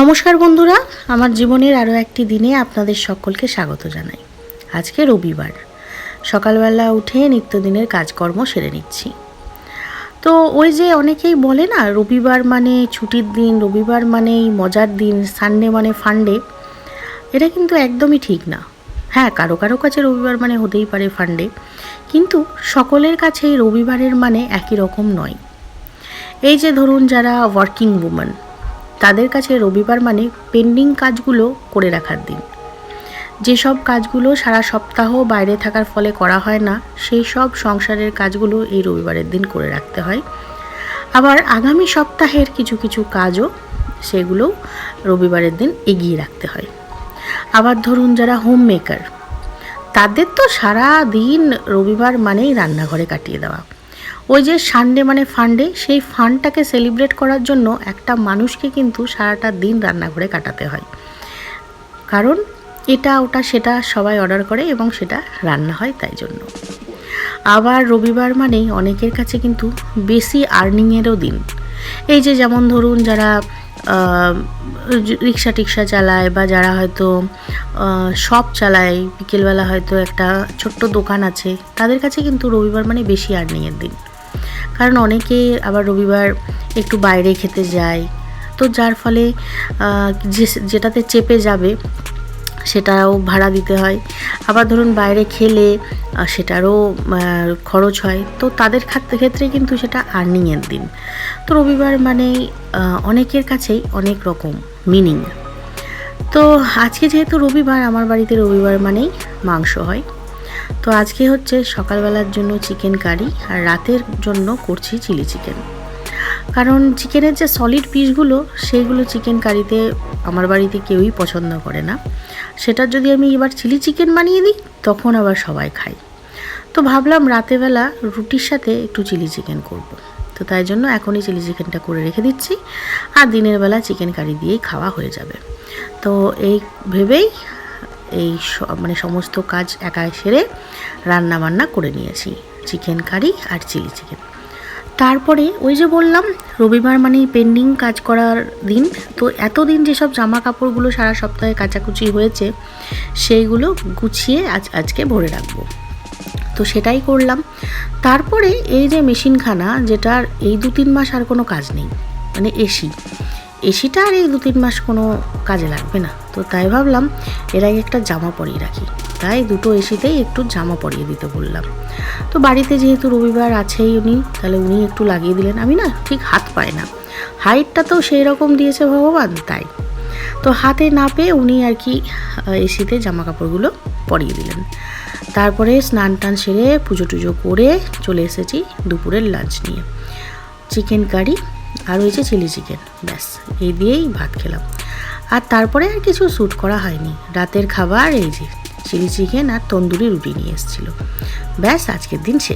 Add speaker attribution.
Speaker 1: নমস্কার বন্ধুরা, আমার জীবনের আরও একটি দিনে আপনাদের সকলকে স্বাগত জানাই। আজকে রবিবার, সকালবেলা উঠে নিত্যদিনের কাজকর্ম সেরে নিচ্ছি। তো ওই যে অনেকেই বলে না, রবিবার মানে ছুটির দিন, রবিবার মানেই মজার দিন, সানডে মানে ফান্ডে। এটা কিন্তু একদমই ঠিক না। হ্যাঁ, কারো কারো কাছে রবিবার মানে হতেই পারে ফান্ডে, কিন্তু সকলের কাছেই রবিবারের মানে একই রকম নয়। এই যে ধরুন, যারা ওয়ার্কিং উমেন, তাদের কাছে রবিবার মানে পেন্ডিং কাজগুলো করে রাখার দিন। যেসব কাজগুলো সারা সপ্তাহ বাইরে থাকার ফলে করা হয় না, সেই সব সংসারের কাজগুলো এই রবিবারের দিন করে রাখতে হয়। আবার আগামী সপ্তাহের কিছু কিছু কাজও সেগুলোও রবিবারের দিন এগিয়ে রাখতে হয়। আবার ধরুন, যারা হোম মেকার, তাদের তো সারা দিন রবিবার মানেই রান্নাঘরে কাটিয়ে দেওয়া। ওই যে সানডে মানে ফান্ডে, সেই ফান্ডটাকে সেলিব্রেট করার জন্য একটা মানুষকে কিন্তু সারাটা দিন রান্নাঘরে কাটাতে হয়, কারণ এটা ওটা সেটা সবাই অর্ডার করে এবং সেটা রান্না হয়, তাই জন্য। আবার রবিবার মানেই অনেকের কাছে কিন্তু বেশি আর্নিংয়েরও দিন। এই যে যেমন ধরুন, যারা রিক্সা টিক্সা চালায় বা যারা হয়তো শপ চালায়, বিকেলবেলা হয়তো একটা ছোট্ট দোকান আছে, তাদের কাছে কিন্তু রবিবার মানে বেশি আর্নিংয়ের দিন। কারণ অনেকে আবার রবিবার একটু বাইরে খেতে যায়, তো যার ফলে যেটাতে চেপে যাবে সেটাও ভাড়া দিতে হয়। আবার ধরুন বাইরে খেলে সেটারও খরচ হয়, তো তাদের ক্ষেত্রে কিন্তু সেটা আর্নিংয়ের দিন। তো রবিবার মানেই অনেকের কাছেই অনেক রকম মিনিং। তো আজকে যেহেতু রবিবার, আমার বাড়িতে রবিবার মানেই মাংস হয়। তো আজকে হচ্ছে সকালবেলার জন্য চিকেন কারি, আর রাতের জন্য করছি চিলি চিকেন। কারণ চিকেনের যে সলিড পিসগুলো, সেইগুলো চিকেন কারিতে আমার বাড়িতে কেউই পছন্দ করে না। সেটার যদি আমি এবার চিলি চিকেন বানিয়ে দিই, তখন আবার সবাই খায়। তো ভাবলাম রাতেবেলা রুটির সাথে একটু চিলি চিকেন করব। তো তাই জন্য এখনই চিলি চিকেনটা করে রেখে দিচ্ছি, আর দিনের বেলা চিকেন কারি দিয়েই খাওয়া হয়ে যাবে। তো এই ভেবেই মানে সমস্ত কাজ একাই সেরে রান্না বান্না করে নিয়েছি, চিকেন কারি আর চিলি চিকেন। তারপরে ওই যে বললাম, রবিবার মানেই পেন্ডিং কাজ করার দিন। তো এতদিন যেসব জামা কাপড়গুলো সারা সপ্তাহে কাচাকুচি হয়েছে, সেইগুলো গুছিয়ে আজকে ভরে রাখবো। তো সেটাই করলাম। তারপরে এই যে মেশিনখানা, যেটার এই 2-3 মাস আর কোনো কাজ নেই, মানে এসিটা আর এই 2-3 মাস কোনো কাজে লাগবে না। তো তাই ভাবলাম এর আগে একটা জামা পরিয়ে রাখি, তাই দুটো এসিতেই একটু জামা পরিয়ে দিতে বললাম। তো বাড়িতে যেহেতু রবিবার আছেই উনি, তাহলে উনি একটু লাগিয়ে দিলেন। আমি না ঠিক হাত পাই না, হাইটটা তো সেই রকম দিয়েছে ভগবান, তাই তো হাতে না পেয়ে উনি আর কি এসিতে জামা কাপড়গুলো পরিয়ে দিলেন। তারপরে স্নান টান সেরে পুজো টুজো করে চলে এসেছি দুপুরের লাঞ্চ নিয়ে, চিকেন কারি আর হয়েছে চিলি চিকেন। ব্যাস এই দিয়েই ভাত খেলাম। আর তারপরে আর কিছু শ্যুট করা হয়নি। রাতের খাবার এই যে চিলি চিকেন আর তন্দুরি রুটি নিয়ে এসেছিলো। ব্যাস আজকের দিন শেষ।